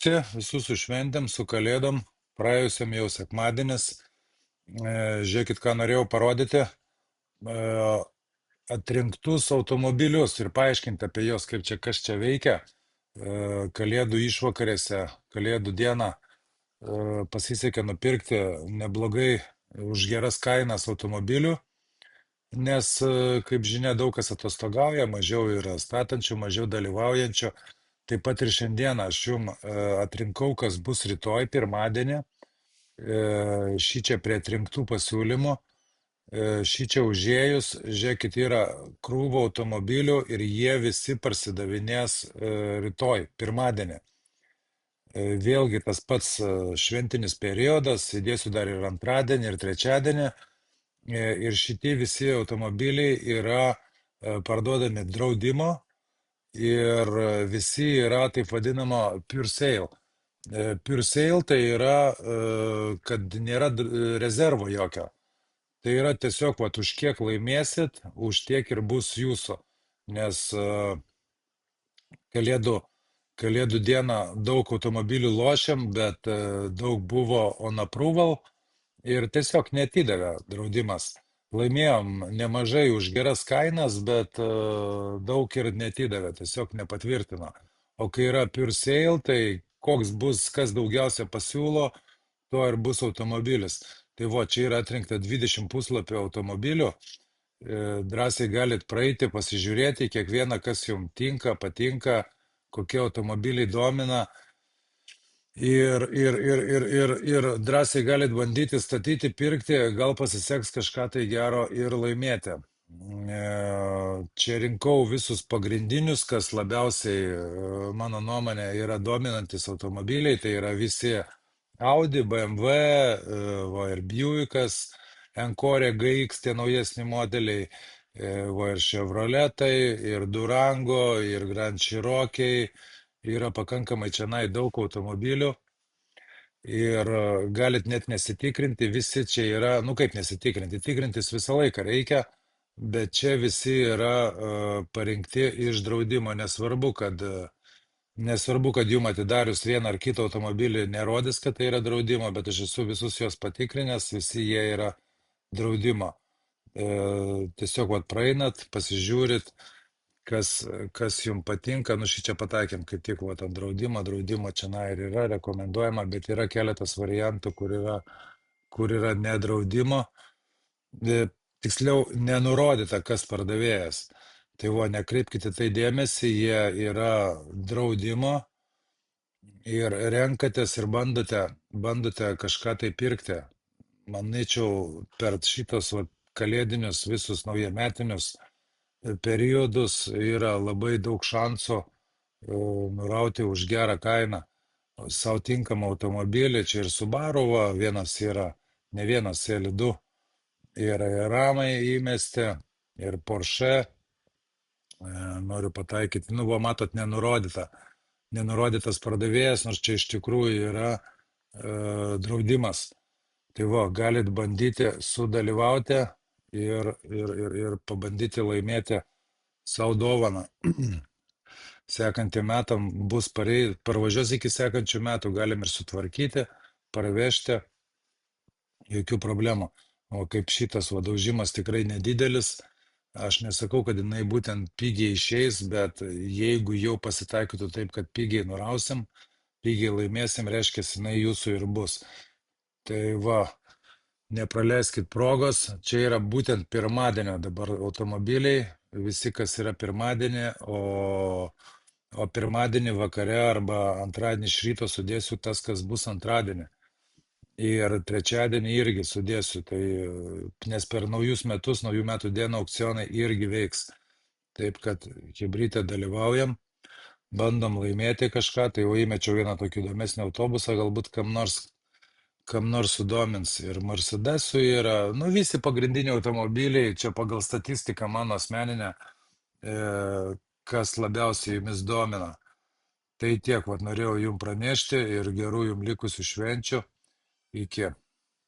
visi, visus su šventėm, su kalėdom, praėjusiam jau sekmadienis. Žiūrėkit, ką norėjau parodyti. E, Atrinktus automobilius ir paaiškinti apie juos, kaip čia kas čia veikia. Kalėdų išvakarėse, kalėdų dieną pasisekė nupirkti neblogai už geras kainas automobilių, nes, kaip žinia, daug kas atostogauja, mažiau yra statančių, mažiau dalyvaujančių. Taip pat ir šiandieną aš jum atrinkau, kas bus rytoj, pirmadienį, šį čia prie atrinktų pasiūlymų. Šį čia užėjus, žiūrėkit, yra krūvo automobilių ir jie visi parsidavinės rytoj, pirmadienį. Vėlgi tas pats šventinis periodas, įdėsiu dar ir antradienį, ir trečiadienį. Ir šitie visi automobiliai yra parduodami draudimo ir visi yra taip vadinamo pure sale. Pure sale tai yra, kad nėra rezervo jokio. Tai yra tiesiog, vat, už kiek laimėsit, už tiek ir bus jūsų. Nes kalėdų dieną daug automobilių lošiam, bet daug buvo on approval ir tiesiog netidavė draudimas. Laimėjom nemažai už geras kainas, bet daug ir netidavė, tiesiog nepatvirtino. O kai yra pure sale, tai koks bus, kas daugiausia pasiūlo, tuo ir bus automobilis. Tai va, čia yra atrinkta 20 puslapio automobilių. Drąsiai galit praeiti, pasižiūrėti kiekvieną, kas jums tinka, patinka, kokie automobiliai domina. Ir drąsiai galit bandyti statyti, pirkti, gal pasiseks kažką tai gero ir laimėti. Čia rinkau visus pagrindinius, kas labiausiai, mano nuomonė, yra dominantis automobiliai, tai yra visi Audi, BMW, va ir Buickas, Encore GX, tie naujesni modeliai, va ir Chevroletai, ir Durango, ir Grand Cherokee, yra pakankamai čianai daug automobilių. Ir galit net nesitikrinti, visi čia yra, nu kaip nesitikrinti, tikrintis visą laiką reikia, bet čia visi yra parinkti iš draudimo, nesvarbu, kad jum atidarius vieną ar kitą automobilį nerodys, kad tai yra draudimo, bet aš esu visus juos patikrinęs, visi jie yra draudimo. Tiesiog vat praeinat, pasižiūrit, kas jums patinka, nu šį čia pataikėm, kaip tik vat ant draudimo čia ir yra rekomenduojama, bet yra keletas variantų, kur yra nedraudimo, tiksliau nenurodyta, kas pardavėjas. Tai va, nekreipkite tai dėmesį, jie yra draudimo ir renkatės ir bandote kažką tai pirkti. Manyčiau, per šitos va, kalėdinius visus naujametinius periodus yra labai daug šansų nurauti už gerą kainą savo tinkamą automobilį. Čia ir Subaru, va, vienas yra, ne vienas, L2, ir Ramai įmesti, ir Porsche. Noriu pataikyti, nu, va, matot, nenurodytas pardavėjas, nors čia iš tikrųjų yra draudimas. Tai va, galit bandyti sudalyvauti ir pabandyti laimėti savo dovaną. Sekantį metam bus parvažiuos iki sekančių metų, galim ir sutvarkyti, parvežti, jokių problemų. O kaip šitas vadaužimas tikrai nedidelis, aš nesakau, kad jinai būtent pigiai išeis, bet jeigu jau pasitaikytų taip, kad pigiai nurausim, pigiai laimėsim, reiškia, jinai jūsų ir bus. Tai va, nepraleiskit progos, čia yra būtent pirmadienio dabar automobiliai, visi, kas yra pirmadienį, o pirmadienį vakare arba antradienį iš ryto sudėsiu tas, kas bus antradienį. Ir trečiadienį irgi sudėsiu, tai, nes per naujus metus, naujų metų dieną aukcionai irgi veiks. Taip kad hibryte dalyvaujam, bandom laimėti kažką, tai jau įmečiau vieną tokį įdomesnį autobusą, galbūt kam nors sudomins. Ir Mercedesų yra, nu visi pagrindiniai automobiliai, čia pagal statistiką mano asmeninę, kas labiausiai jumis domina. Tai tiek, vat norėjau jums pranešti ir gerų jums likusių švenčių. Iki.